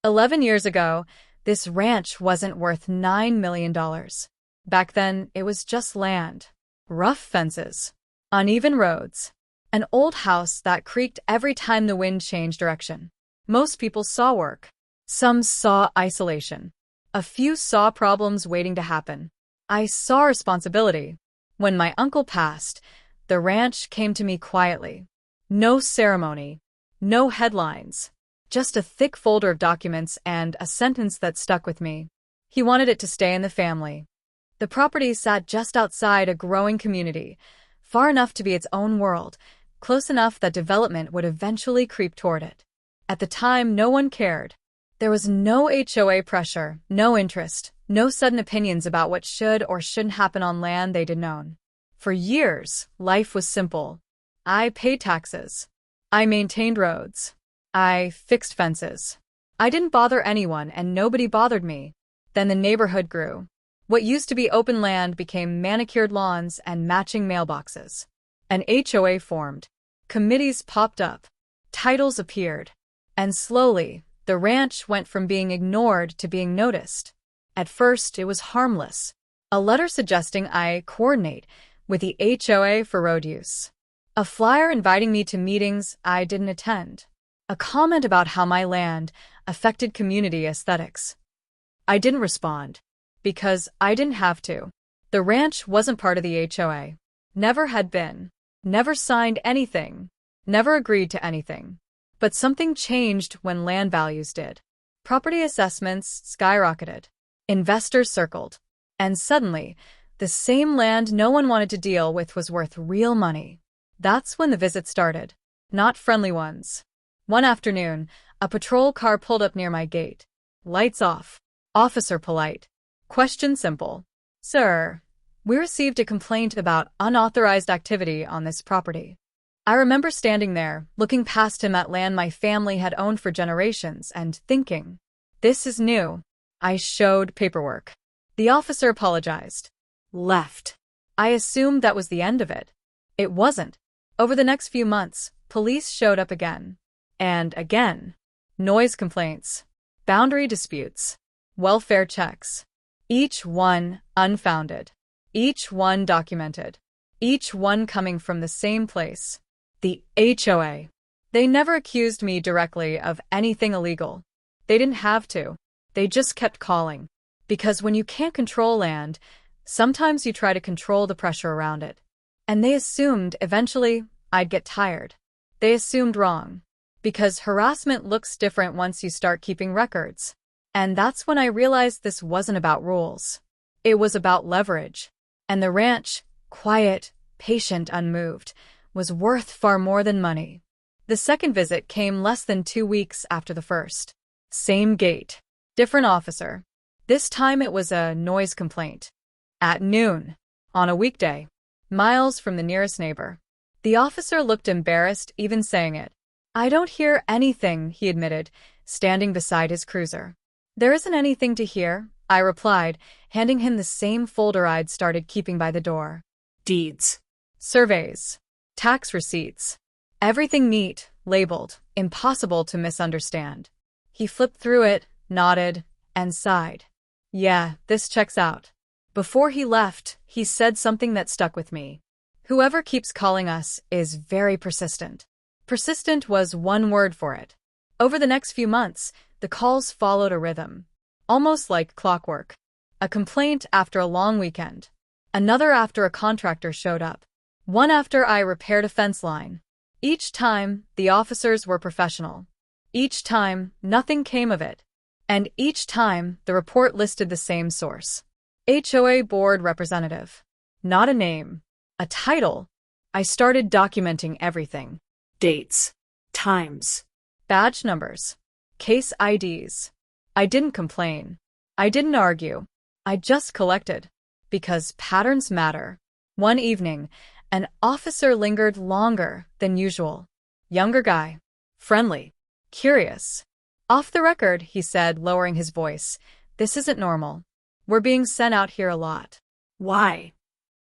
11 years ago, this ranch wasn't worth $9 million. Back then, it was just land, rough fences, uneven roads, an old house that creaked every time the wind changed direction. Most people saw work. Some saw isolation. A few saw problems waiting to happen. I saw responsibility. When my uncle passed, the ranch came to me quietly. No ceremony, no headlines, just a thick folder of documents and a sentence that stuck with me. He wanted it to stay in the family. The property sat just outside a growing community, far enough to be its own world, close enough that development would eventually creep toward it. At the time, no one cared. There was no HOA pressure, no interest, no sudden opinions about what should or shouldn't happen on land they didn't own. For years, life was simple. I paid taxes. I maintained roads. I fixed fences. I didn't bother anyone and nobody bothered me. Then the neighborhood grew. What used to be open land became manicured lawns and matching mailboxes. An HOA formed. Committees popped up. Titles appeared. And slowly, the ranch went from being ignored to being noticed. At first, it was harmless. A letter suggesting I coordinate with the HOA for road use. A flyer inviting me to meetings I didn't attend. A comment about how my land affected community aesthetics. I didn't respond, because I didn't have to. The ranch wasn't part of the HOA. Never had been. Never signed anything. Never agreed to anything. But something changed when land values did. Property assessments skyrocketed. Investors circled. And suddenly, the same land no one wanted to deal with was worth real money. That's when the visits started. Not friendly ones. One afternoon, a patrol car pulled up near my gate. Lights off. Officer polite. Question simple. Sir, we received a complaint about unauthorized activity on this property. I remember standing there, looking past him at land my family had owned for generations, and thinking, this is new. I showed paperwork. The officer apologized. Left. I assumed that was the end of it. It wasn't. Over the next few months, police showed up again. And again. Noise complaints. Boundary disputes. Welfare checks. Each one unfounded. Each one documented. Each one coming from the same place. The HOA. They never accused me directly of anything illegal. They didn't have to. They just kept calling. Because when you can't control land, sometimes you try to control the pressure around it. And they assumed eventually I'd get tired. They assumed wrong. Because harassment looks different once you start keeping records. And that's when I realized this wasn't about rules. It was about leverage. And the ranch, quiet, patient, unmoved, was worth far more than money. The second visit came less than 2 weeks after the first. Same gate. Different officer. This time it was a noise complaint. At noon. On a weekday. Miles from the nearest neighbor. The officer looked embarrassed even saying it. I don't hear anything, he admitted, standing beside his cruiser. There isn't anything to hear, I replied, handing him the same folder I'd started keeping by the door. Deeds. Surveys. Tax receipts. Everything neat, labeled, impossible to misunderstand. He flipped through it, nodded, and sighed. Yeah, this checks out. Before he left, he said something that stuck with me. Whoever keeps calling us is very persistent. Persistent was one word for it. Over the next few months, the calls followed a rhythm. Almost like clockwork. A complaint after a long weekend. Another after a contractor showed up. One after I repaired a fence line. Each time, the officers were professional. Each time, nothing came of it. And each time, the report listed the same source. HOA board representative. Not a name. A title. I started documenting everything. Dates. Times. Badge numbers. Case IDs. I didn't complain. I didn't argue. I just collected. Because patterns matter. One evening, an officer lingered longer than usual. Younger guy. Friendly. Curious. Off the record, he said, lowering his voice. This isn't normal. We're being sent out here a lot. Why?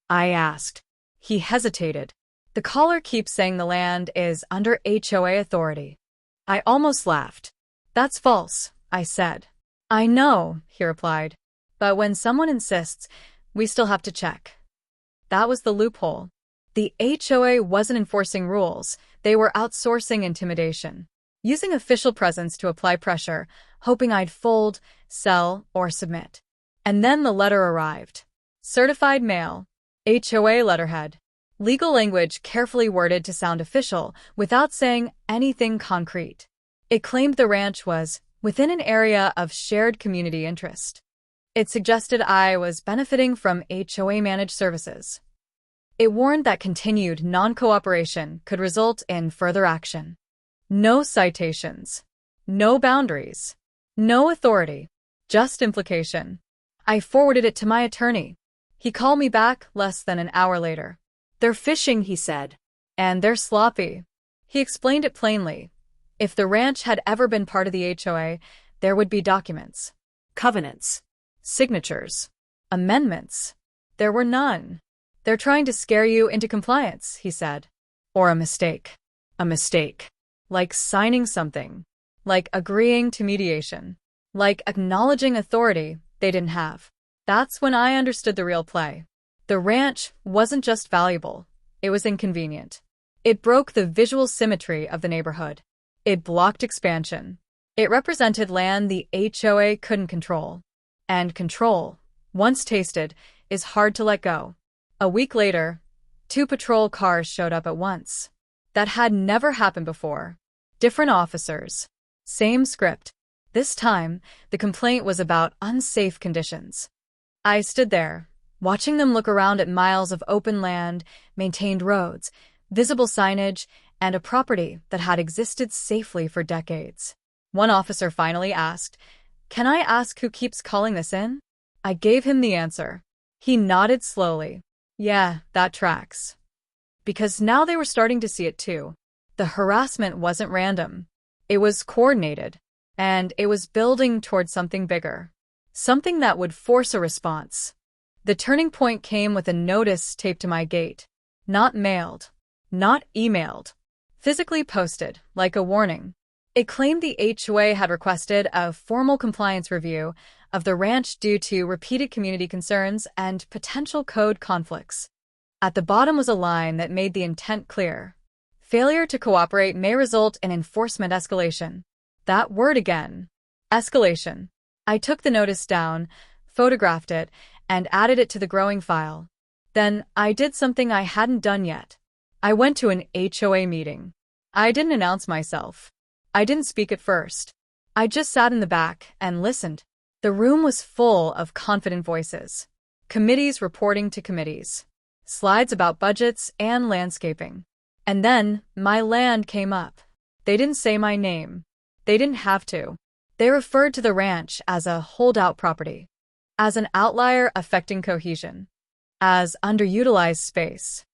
I asked. He hesitated. The caller keeps saying the land is under HOA authority. I almost laughed. That's false, I said. I know, he replied. But when someone insists, we still have to check. That was the loophole. The HOA wasn't enforcing rules, they were outsourcing intimidation, using official presence to apply pressure, hoping I'd fold, sell, or submit. And then the letter arrived. Certified mail. HOA letterhead. Legal language carefully worded to sound official without saying anything concrete. It claimed the ranch was within an area of shared community interest. It suggested I was benefiting from HOA-managed services. It warned that continued non-cooperation could result in further action. No citations. No boundaries. No authority. Just implication. I forwarded it to my attorney. He called me back less than an hour later. They're fishing, he said. And they're sloppy. He explained it plainly. If the ranch had ever been part of the HOA, there would be documents, covenants, signatures, amendments. There were none. They're trying to scare you into compliance, he said. Or a mistake. A mistake. Like signing something. Like agreeing to mediation. Like acknowledging authority they didn't have. That's when I understood the real play. The ranch wasn't just valuable, it was inconvenient. It broke the visual symmetry of the neighborhood. It blocked expansion. It represented land the HOA couldn't control. And control, once tasted, is hard to let go. A week later, 2 patrol cars showed up at once. That had never happened before. Different officers. Same script. This time, the complaint was about unsafe conditions. I stood there, watching them look around at miles of open land, maintained roads, visible signage, and a property that had existed safely for decades. One officer finally asked, "Can I ask who keeps calling this in?" I gave him the answer. He nodded slowly. Yeah, that tracks. Because now they were starting to see it too. The harassment wasn't random. It was coordinated. And it was building towards something bigger. Something that would force a response. The turning point came with a notice taped to my gate. Not mailed. Not emailed. Physically posted, like a warning. It claimed the HOA had requested a formal compliance review of the ranch due to repeated community concerns and potential code conflicts. At the bottom was a line that made the intent clear. Failure to cooperate may result in enforcement escalation. That word again. Escalation. I took the notice down, photographed it, and added it to the growing file. Then I did something I hadn't done yet. I went to an HOA meeting. I didn't announce myself. I didn't speak at first. I just sat in the back and listened. The room was full of confident voices. Committees reporting to committees. Slides about budgets and landscaping. And then my land came up. They didn't say my name. They didn't have to. They referred to the ranch as a holdout property. As an outlier affecting cohesion. As underutilized space.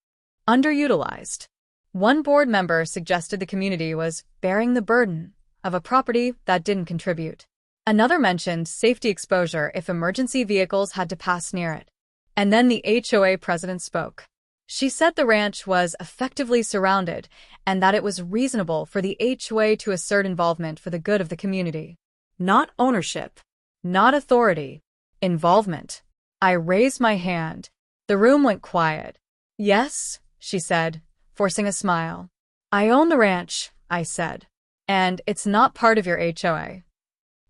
Underutilized. One board member suggested the community was bearing the burden of a property that didn't contribute. Another mentioned safety exposure if emergency vehicles had to pass near it. And then the HOA president spoke. She said the ranch was effectively surrounded and that it was reasonable for the HOA to assert involvement for the good of the community. Not ownership. Not authority. Involvement. I raised my hand. The room went quiet. Yes, she said, forcing a smile. I own the ranch, I said. And it's not part of your HOA.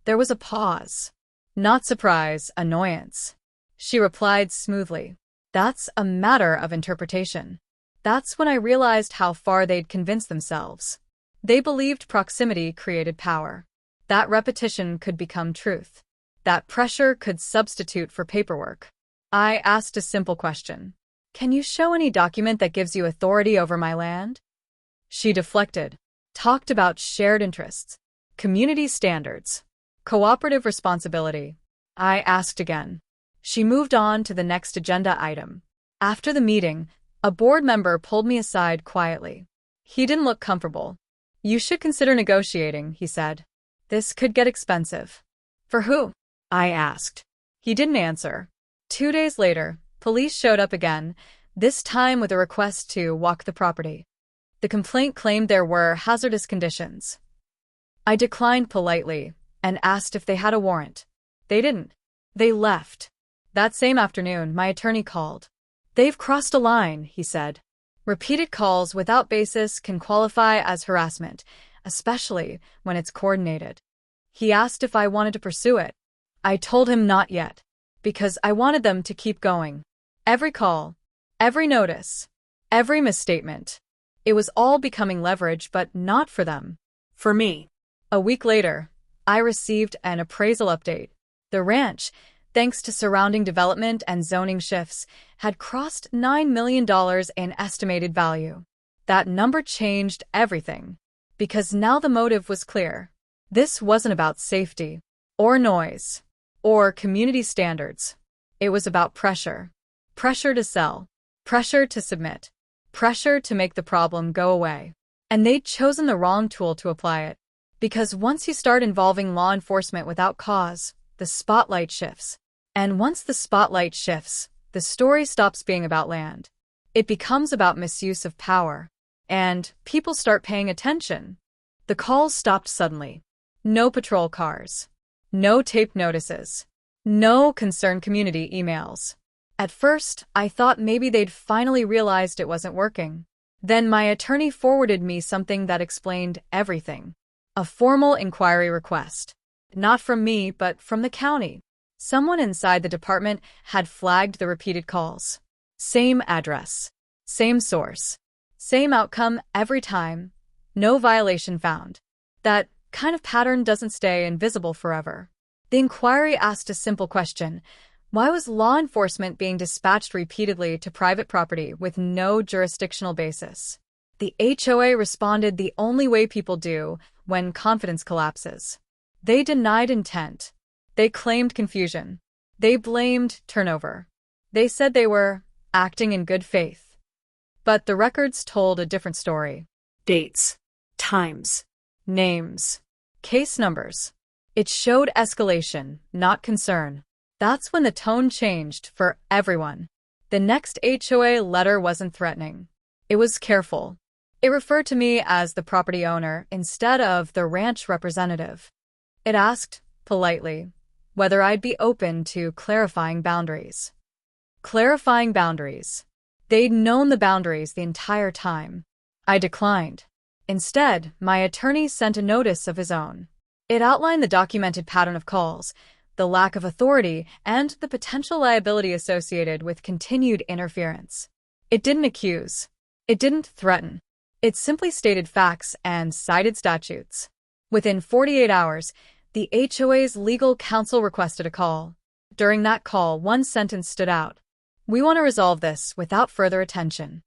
There was a pause. Not surprise, annoyance. She replied smoothly. That's a matter of interpretation. That's when I realized how far they'd convinced themselves. They believed proximity created power. That repetition could become truth. That pressure could substitute for paperwork. I asked a simple question. Can you show any document that gives you authority over my land? She deflected. Talked about shared interests. Community standards. Cooperative responsibility. I asked again. She moved on to the next agenda item. After the meeting, a board member pulled me aside quietly. He didn't look comfortable. You should consider negotiating, he said. This could get expensive. For who? I asked. He didn't answer. 2 days later, police showed up again, this time with a request to walk the property. The complaint claimed there were hazardous conditions. I declined politely, and asked if they had a warrant. They didn't. They left. That same afternoon, my attorney called. "They've crossed a line," he said. "Repeated calls without basis can qualify as harassment, especially when it's coordinated." He asked if I wanted to pursue it. I told him not yet, because I wanted them to keep going. Every call, every notice, every misstatement. It was all becoming leverage, but not for them. For me. A week later, I received an appraisal update. The ranch, thanks to surrounding development and zoning shifts, had crossed $9 million in estimated value. That number changed everything, because now the motive was clear. This wasn't about safety, or noise, or community standards. It was about pressure. Pressure to sell. Pressure to submit. Pressure to make the problem go away. And they'd chosen the wrong tool to apply it. Because once you start involving law enforcement without cause, the spotlight shifts. And once the spotlight shifts, the story stops being about land. It becomes about misuse of power. And people start paying attention. The calls stopped suddenly. No patrol cars. No taped notices. No concerned community emails. At first, I thought maybe they'd finally realized it wasn't working. Then my attorney forwarded me something that explained everything. A formal inquiry request. Not from me, but from the county. Someone inside the department had flagged the repeated calls. Same address. Same source. Same outcome every time. No violation found. That kind of pattern doesn't stay invisible forever. The inquiry asked a simple question. Why was law enforcement being dispatched repeatedly to private property with no jurisdictional basis? The HOA responded the only way people do when confidence collapses. They denied intent. They claimed confusion. They blamed turnover. They said they were acting in good faith. But the records told a different story. Dates, times, names, case numbers. It showed escalation, not concern. That's when the tone changed for everyone. The next HOA letter wasn't threatening. It was careful. It referred to me as the property owner instead of the ranch representative. It asked, politely, whether I'd be open to clarifying boundaries. Clarifying boundaries. They'd known the boundaries the entire time. I declined. Instead, my attorney sent a notice of his own. It outlined the documented pattern of calls, the lack of authority, and the potential liability associated with continued interference. It didn't accuse. It didn't threaten. It simply stated facts and cited statutes. Within 48 hours, the HOA's legal counsel requested a call. During that call, one sentence stood out. "We want to resolve this without further attention."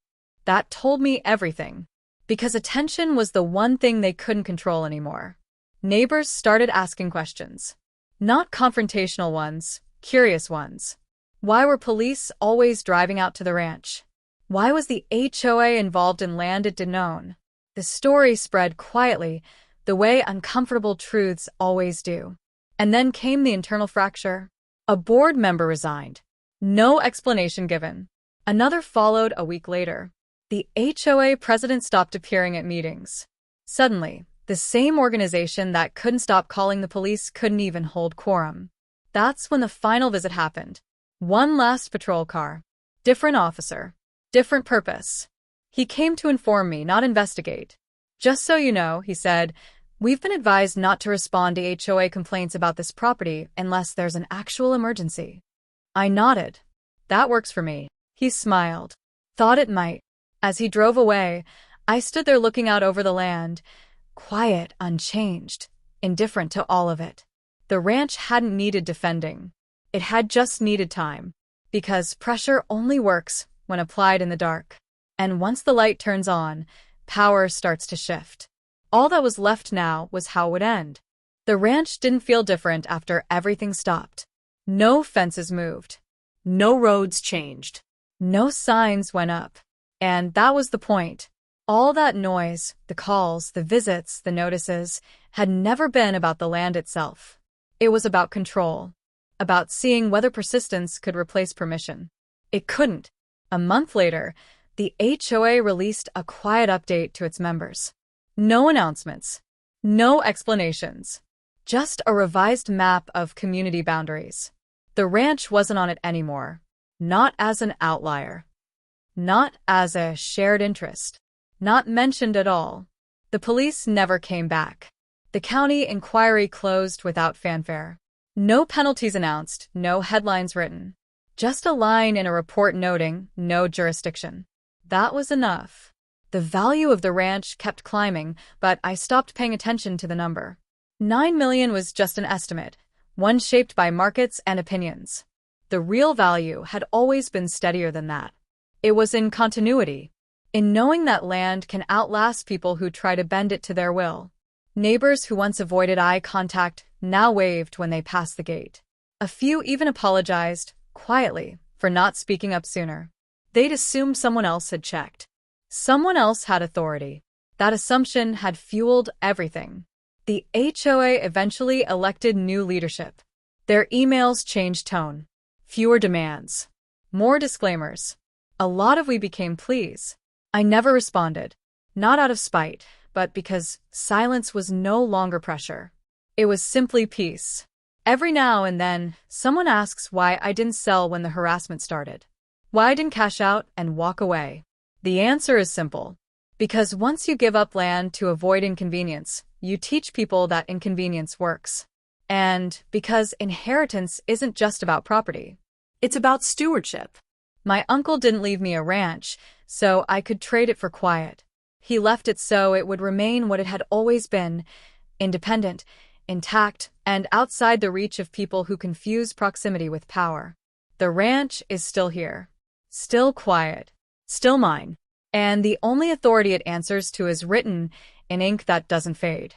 That told me everything. Because attention was the one thing they couldn't control anymore. Neighbors started asking questions. Not confrontational ones, curious ones. Why were police always driving out to the ranch? Why was the HOA involved in land it didn't own? The story spread quietly, the way uncomfortable truths always do. And then came the internal fracture. A board member resigned. No explanation given. Another followed a week later. The HOA president stopped appearing at meetings. Suddenly, the same organization that couldn't stop calling the police couldn't even hold quorum. That's when the final visit happened. One last patrol car. Different officer. Different purpose. He came to inform me, not investigate. "Just so you know," he said, "we've been advised not to respond to HOA complaints about this property unless there's an actual emergency." I nodded. "That works for me." He smiled. Thought it might. As he drove away, I stood there looking out over the land, quiet, unchanged, indifferent to all of it. The ranch hadn't needed defending. It had just needed time. Because pressure only works when applied in the dark. And once the light turns on, power starts to shift. All that was left now was how it would end. The ranch didn't feel different after everything stopped. No fences moved. No roads changed. No signs went up. And that was the point. All that noise, the calls, the visits, the notices, had never been about the land itself. It was about control. About seeing whether persistence could replace permission. It couldn't. A month later, the HOA released a quiet update to its members. No announcements. No explanations. Just a revised map of community boundaries. The ranch wasn't on it anymore. Not as an outlier. Not as a shared interest. Not mentioned at all. The police never came back. The county inquiry closed without fanfare. No penalties announced, no headlines written. Just a line in a report noting no jurisdiction. That was enough. The value of the ranch kept climbing, but I stopped paying attention to the number. 9 million was just an estimate, one shaped by markets and opinions. The real value had always been steadier than that. It was in continuity, in knowing that land can outlast people who try to bend it to their will. Neighbors who once avoided eye contact now waved when they passed the gate. A few even apologized, quietly, for not speaking up sooner. They'd assumed someone else had checked. Someone else had authority. That assumption had fueled everything. The HOA eventually elected new leadership. Their emails changed tone. Fewer demands. More disclaimers. A lot of "we became pleas." I never responded. Not out of spite, but because silence was no longer pressure. It was simply peace. Every now and then, someone asks why I didn't sell when the harassment started. Why I didn't cash out and walk away. The answer is simple. Because once you give up land to avoid inconvenience, you teach people that inconvenience works. And because inheritance isn't just about property. It's about stewardship. My uncle didn't leave me a ranch, so I could trade it for quiet. He left it so it would remain what it had always been, independent, intact, and outside the reach of people who confuse proximity with power. The ranch is still here. Still quiet. Still mine. And the only authority it answers to is written in ink that doesn't fade.